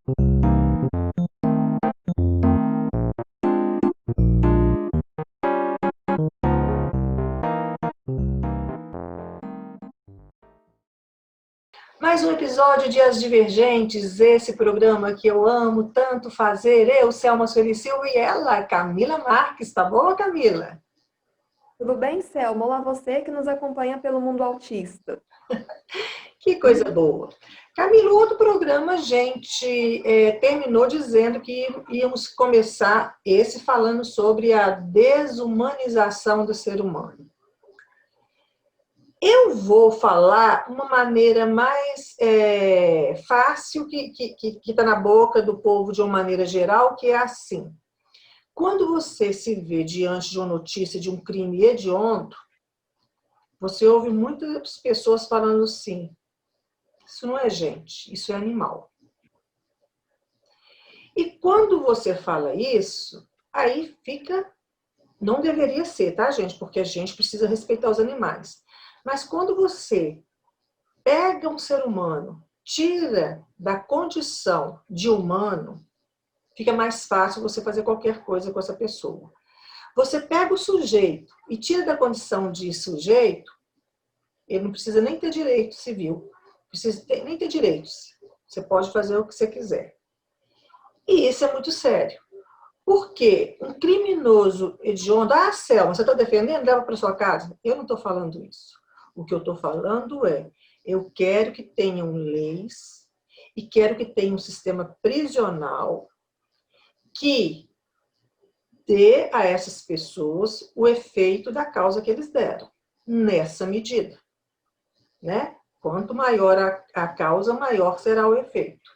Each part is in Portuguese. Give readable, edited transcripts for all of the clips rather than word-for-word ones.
Mais um episódio de As Divergentes, esse programa que eu amo tanto fazer. Eu, Selma Sueli Silva, e ela, Camila Marques. Tá boa, Camila? Tudo bem, Selma? Olá, você que nos acompanha pelo Mundo Autista. Que coisa boa. Camila, o outro programa a gente terminou dizendo que íamos começar esse falando sobre a desumanização do ser humano. Eu vou falar uma maneira mais fácil que está na boca do povo de uma maneira geral, que é assim. Quando você se vê diante de uma notícia de um crime hediondo, você ouve muitas pessoas falando assim, isso não é gente, isso é animal. E quando você fala isso, aí fica, não deveria ser, tá, gente? Porque a gente precisa respeitar os animais. Mas quando você pega um ser humano, tira da condição de humano, fica mais fácil você fazer qualquer coisa com essa pessoa. Você pega o sujeito e tira da condição de sujeito, ele não precisa nem ter direito civil, precisa nem ter direitos. Você pode fazer o que você quiser. E isso é muito sério. Porque um criminoso hediondo, Selma, você está defendendo? Leva para sua casa? Eu não estou falando isso. O que eu estou falando é, eu quero que tenham leis e quero que tenha um sistema prisional que dê a essas pessoas o efeito da causa que eles deram, nessa medida. Né? Quanto maior a causa, maior será o efeito.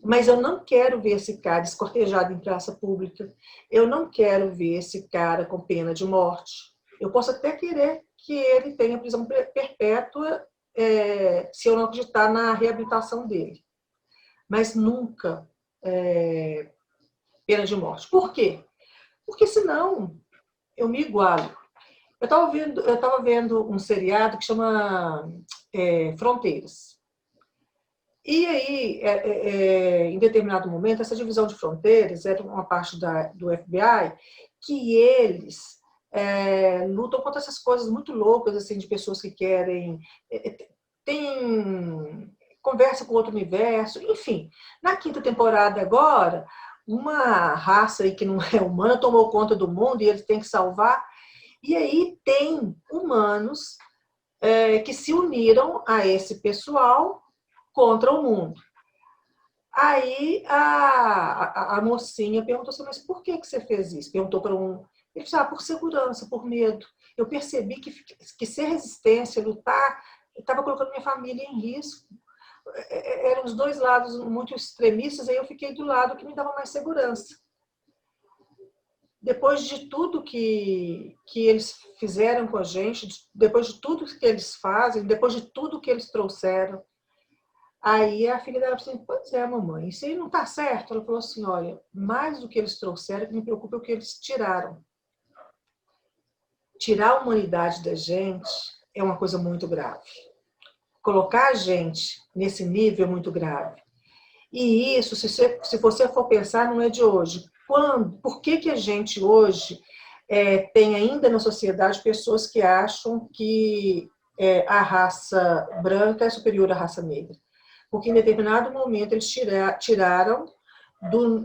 Mas eu não quero ver esse cara escortejado em praça pública. Eu não quero ver esse cara com pena de morte. Eu posso até querer que ele tenha prisão perpétua se eu não acreditar na reabilitação dele. Mas nunca pena de morte. Por quê? Porque senão eu me igualo. Eu estava vendo um seriado que chama Fronteiras. E aí, em determinado momento, essa divisão de fronteiras era uma parte do FBI que eles lutam contra essas coisas muito loucas, assim, de pessoas que querem... tem conversa com outro universo, enfim. Na quinta temporada agora, uma raça aí que não é humana tomou conta do mundo e eles têm que salvar. E aí tem humanos que se uniram a esse pessoal contra o mundo. Aí a mocinha perguntou assim, mas por que você fez isso? Perguntou para um... Ele disse, por segurança, por medo. Eu percebi que ser resistência, lutar, estava colocando minha família em risco. Eram os dois lados muito extremistas, aí eu fiquei do lado que me dava mais segurança. Depois de tudo que eles fizeram com a gente, depois de tudo que eles fazem, depois de tudo que eles trouxeram, aí a filha dela falou assim, pois é, mamãe, isso aí não está certo. Ela falou assim, olha, mais do que eles trouxeram, o que me preocupa é o que eles tiraram. Tirar a humanidade da gente é uma coisa muito grave. Colocar a gente nesse nível é muito grave. E isso, se você for pensar, não é de hoje. Por que a gente hoje tem ainda na sociedade pessoas que acham que a raça branca é superior à raça negra? Porque em determinado momento eles tiraram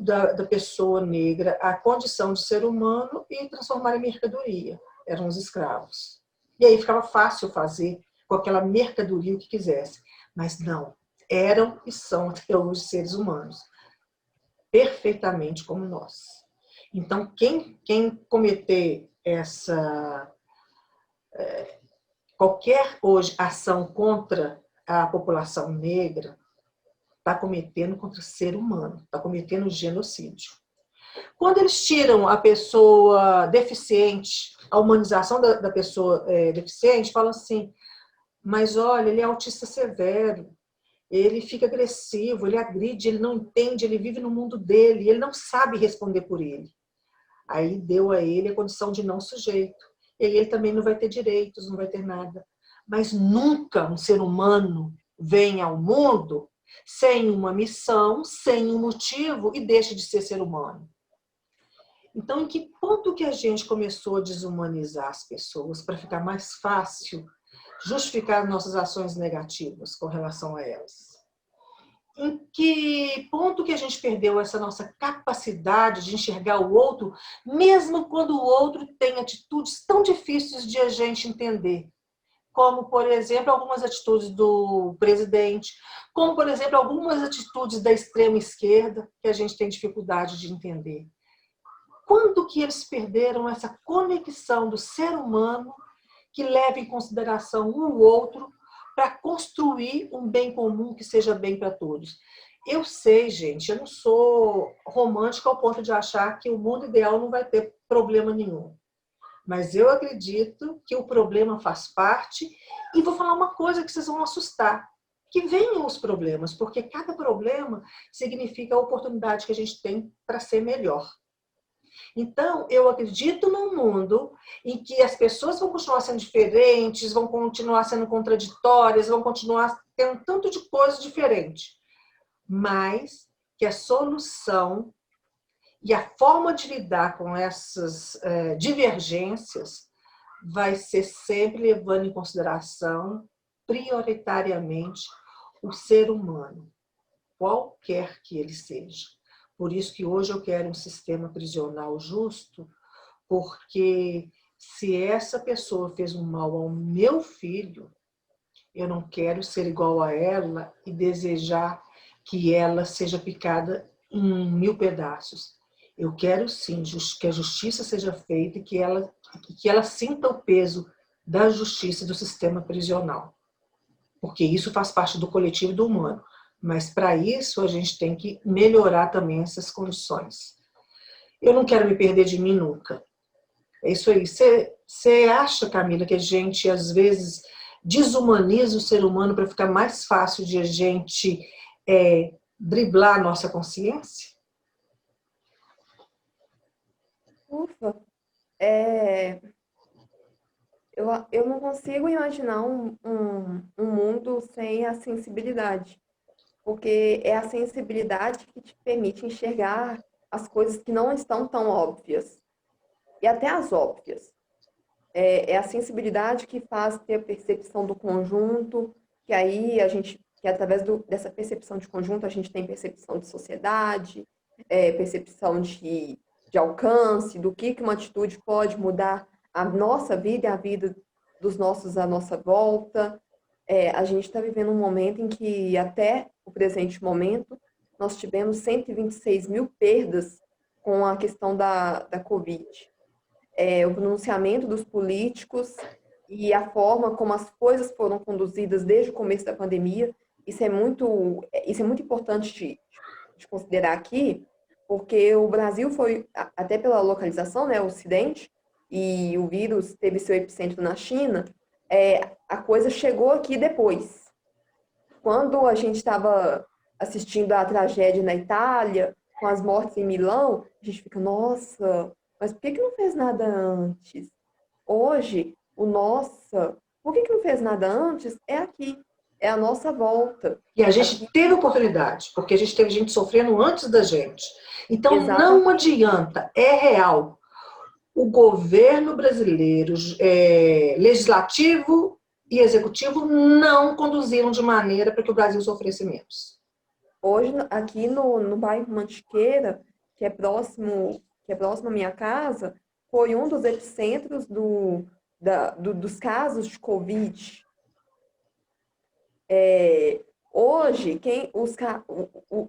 da pessoa negra a condição de ser humano e transformaram em mercadoria. Eram os escravos. E aí ficava fácil fazer com aquela mercadoria o que quisesse. Mas não, eram e são até hoje seres humanos, perfeitamente como nós. Então, quem cometer qualquer hoje ação contra a população negra, está cometendo contra o ser humano, está cometendo genocídio. Quando eles tiram a pessoa deficiente, a humanização da pessoa deficiente, falam assim, mas olha, ele é autista severo, ele fica agressivo, ele agride, ele não entende, ele vive no mundo dele, ele não sabe responder por ele. Aí deu a ele a condição de não sujeito. E aí ele também não vai ter direitos, não vai ter nada. Mas nunca um ser humano vem ao mundo sem uma missão, sem um motivo e deixa de ser ser humano. Então, em que ponto que a gente começou a desumanizar as pessoas para ficar mais fácil justificar nossas ações negativas com relação a elas? Em que ponto que a gente perdeu essa nossa capacidade de enxergar o outro, mesmo quando o outro tem atitudes tão difíceis de a gente entender? Como, por exemplo, algumas atitudes do presidente, como, por exemplo, algumas atitudes da extrema esquerda, que a gente tem dificuldade de entender. Quando que eles perderam essa conexão do ser humano que leva em consideração um ou outro para construir um bem comum que seja bem para todos? Eu sei, gente, eu não sou romântica ao ponto de achar que o mundo ideal não vai ter problema nenhum. Mas eu acredito que o problema faz parte. E vou falar uma coisa que vocês vão assustar. Que venham os problemas, porque cada problema significa a oportunidade que a gente tem para ser melhor. Então, eu acredito num mundo em que as pessoas vão continuar sendo diferentes, vão continuar sendo contraditórias, vão continuar tendo tanto de coisa diferente. Mas que a solução e a forma de lidar com essas divergências vai ser sempre levando em consideração, prioritariamente, o ser humano, qualquer que ele seja. Por isso que hoje eu quero um sistema prisional justo, porque se essa pessoa fez um mal ao meu filho, eu não quero ser igual a ela e desejar que ela seja picada em 1000 pedaços. Eu quero sim que a justiça seja feita e que ela sinta o peso da justiça e do sistema prisional. Porque isso faz parte do coletivo e do humano. Mas para isso a gente tem que melhorar também essas condições. Eu não quero me perder de mim nunca. É isso aí. Você acha, Camila, que a gente às vezes desumaniza o ser humano para ficar mais fácil de a gente driblar a nossa consciência? Ufa, eu não consigo imaginar um mundo sem a sensibilidade, porque é a sensibilidade que te permite enxergar as coisas que não estão tão óbvias, e até as óbvias. É a sensibilidade que faz ter a percepção do conjunto, que aí que através dessa percepção de conjunto, a gente tem percepção de sociedade, percepção de alcance, do que uma atitude pode mudar a nossa vida e a vida dos nossos à nossa volta. A gente está vivendo um momento em que, até o presente momento, nós tivemos 126 mil perdas com a questão da Covid. O pronunciamento dos políticos e a forma como as coisas foram conduzidas desde o começo da pandemia, isso é muito importante de considerar aqui, porque o Brasil foi, até pela localização, né, o Ocidente, e o vírus teve seu epicentro na China, a coisa chegou aqui depois. Quando a gente estava assistindo a tragédia na Itália, com as mortes em Milão, a gente fica, nossa, mas por que não fez nada antes? Hoje, por que não fez nada antes? É aqui, é a nossa volta. E a gente Aqui, teve oportunidade, porque a gente teve gente sofrendo antes da gente. Então, não exatamente. adianta, é real. O governo brasileiro, legislativo e executivo, não conduziram de maneira para que o Brasil sofresse menos. Hoje, aqui no bairro Mantiqueira, que é próximo à minha casa, foi um dos epicentros dos casos de Covid. Hoje,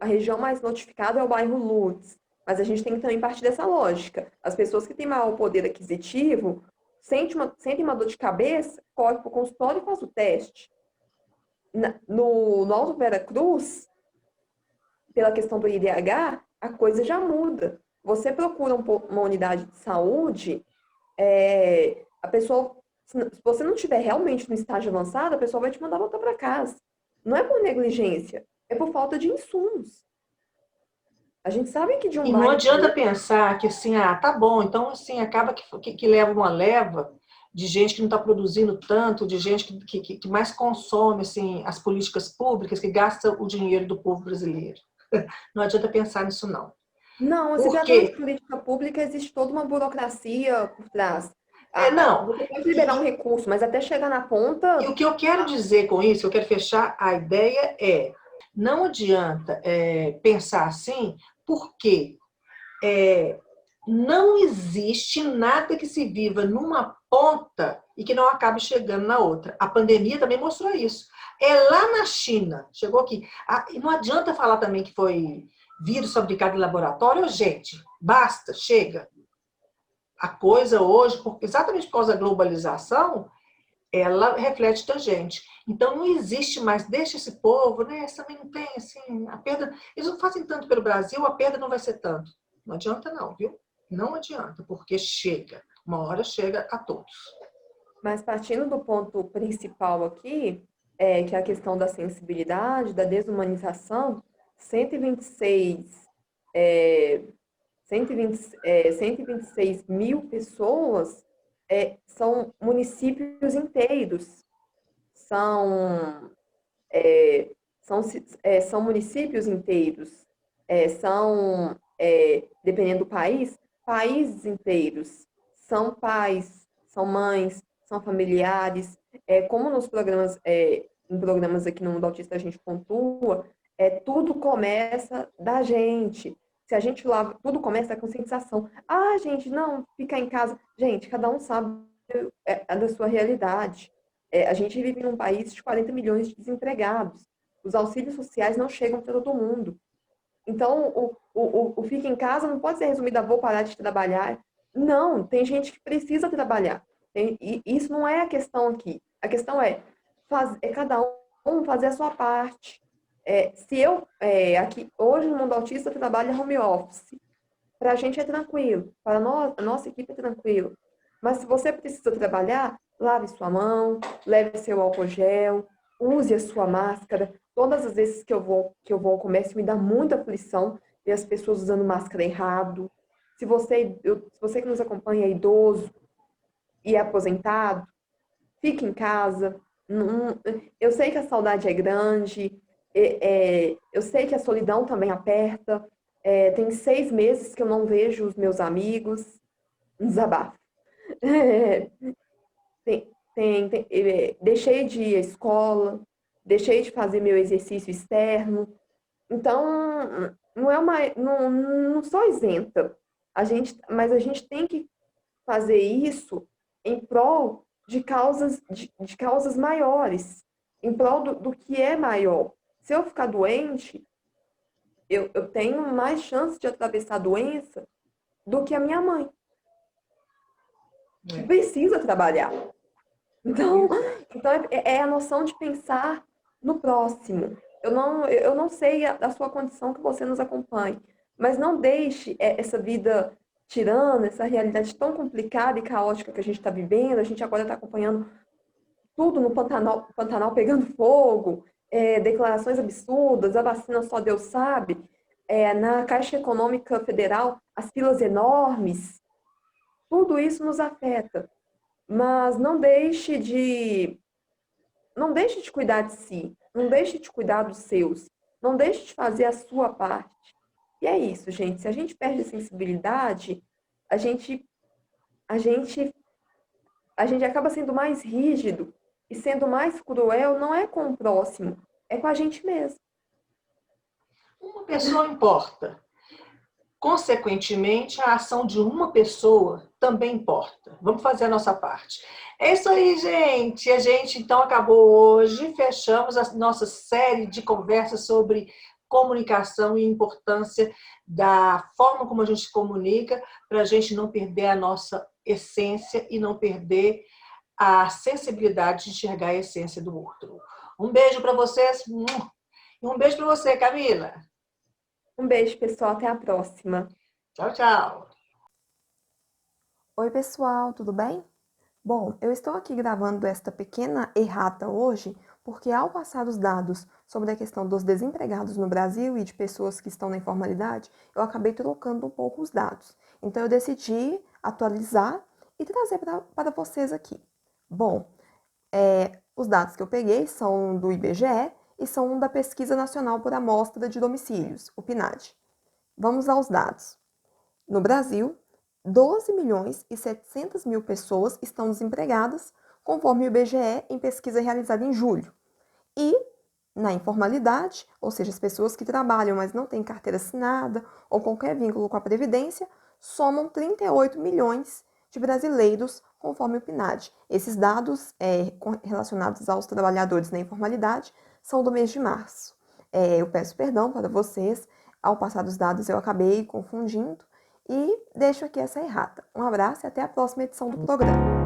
a região mais notificada é o bairro Lourdes, mas a gente tem que também partir dessa lógica. As pessoas que têm maior poder aquisitivo sentem uma dor de cabeça, corre para o consultório e faz o teste. No Alto Vera Cruz, pela questão do IDH, a coisa já muda. Você procura uma unidade de saúde, a pessoa, se você não estiver realmente no estágio avançado, a pessoa vai te mandar voltar para casa. Não é por negligência, é por falta de insumos. A gente sabe que de um E não bairro para adianta outro, pensar que assim, tá bom, então assim, acaba que leva uma leva, de gente que não está produzindo tanto, de gente que mais consome assim, as políticas públicas, que gasta o dinheiro do povo brasileiro. Não adianta pensar nisso, não. Não, se tratando de Porque, política pública, existe toda uma burocracia por trás. não, Você pode liberar um recurso, mas até chegar na e o ponta. que eu quero dizer com isso, eu quero fechar a ideia não adianta pensar assim, porque não existe nada que se viva numa ponta e que não acabe chegando na outra. A pandemia também mostrou isso. É lá na China, chegou aqui. E não adianta falar também que foi vírus fabricado em laboratório. Gente, basta, chega. A coisa hoje, exatamente por causa da globalização, ela reflete da gente. Então não existe mais, deixa esse povo, né? Também não tem assim, a perda. Eles não fazem tanto pelo Brasil, a perda não vai ser tanto. Não adianta, não, viu? Não adianta, porque chega. Uma hora chega a todos. Mas partindo do ponto principal aqui, que é a questão da sensibilidade, da desumanização, 126, é, 126 mil pessoas são municípios inteiros, são, é, são municípios inteiros, dependendo do país, países inteiros, são pais, são mães, são familiares, como nos programas, em programas aqui no Mundo Autista a gente pontua, tudo começa da gente. Se a gente lá, tudo começa da conscientização. Ah, gente, não, ficar em casa. Gente, cada um sabe da sua realidade. A gente vive num país de 40 milhões de desempregados. Os auxílios sociais não chegam para todo mundo. Então, o fica em casa não pode ser resumido a vou parar de trabalhar. Não, tem gente que precisa trabalhar. E isso não é a questão aqui. A questão é cada um fazer a sua parte. Se eu, aqui, hoje no Mundo Autista, trabalho home office, para a gente é tranquilo, para nós, a nossa equipe é tranquilo. Mas se você precisa trabalhar, lave sua mão, leve seu álcool gel, use a sua máscara. Todas as vezes que eu vou ao comércio, me dá muita aflição ver as pessoas usando máscara errado. Se você que nos acompanha é idoso e é aposentado, fique em casa. Eu sei que a saudade é grande, eu sei que a solidão também aperta. Tem 6 meses que eu não vejo os meus amigos. Um desabafo. É, deixei de ir à escola, deixei de fazer meu exercício externo. Então, não sou isenta. Mas a gente tem que fazer isso em prol de causas maiores, em prol do que é maior. Se eu ficar doente, eu tenho mais chance de atravessar a doença do que a minha mãe, que É. precisa trabalhar. Então, então é a noção de pensar no próximo. Eu não sei a sua condição que você nos acompanhe, mas não deixe essa vida tirana, essa realidade tão complicada e caótica que a gente está vivendo. A gente agora está acompanhando tudo no Pantanal pegando fogo, declarações absurdas, a vacina só Deus sabe, na Caixa Econômica Federal, as filas enormes. Tudo isso nos afeta. Mas não deixe de cuidar de si, não deixe de cuidar dos seus, não deixe de fazer a sua parte. E é isso, gente. Se a gente perde a sensibilidade, a gente, a gente, a gente acaba sendo mais rígido e sendo mais cruel, não é com o próximo, é com a gente mesmo. Uma pessoa importa. Consequentemente, a ação de uma pessoa também importa. Vamos fazer a nossa parte. É isso aí, gente. A gente então acabou hoje, fechamos a nossa série de conversas sobre comunicação e importância da forma como a gente se comunica para a gente não perder a nossa essência e não perder a sensibilidade de enxergar a essência do outro. Um beijo para vocês e um beijo para você, Camila. Um beijo, pessoal. Até a próxima. Tchau, tchau. Oi, pessoal, tudo bem? Bom, eu estou aqui gravando esta pequena errata hoje porque, ao passar os dados sobre a questão dos desempregados no Brasil e de pessoas que estão na informalidade, eu acabei trocando um pouco os dados. Então, eu decidi atualizar e trazer para vocês aqui. Bom, os dados que eu peguei são do IBGE e são da Pesquisa Nacional por Amostra de Domicílios, o PNAD. Vamos aos dados. No Brasil, 12 milhões e 700 mil pessoas estão desempregadas, conforme o IBGE em pesquisa realizada em julho. E na informalidade, ou seja, as pessoas que trabalham, mas não têm carteira assinada ou qualquer vínculo com a Previdência, somam 38 milhões de brasileiros, conforme o PNAD. Esses dados relacionados aos trabalhadores na informalidade são do mês de março. Eu peço perdão para vocês, ao passar os dados eu acabei confundindo e deixo aqui essa errata. Um abraço e até a próxima edição do programa.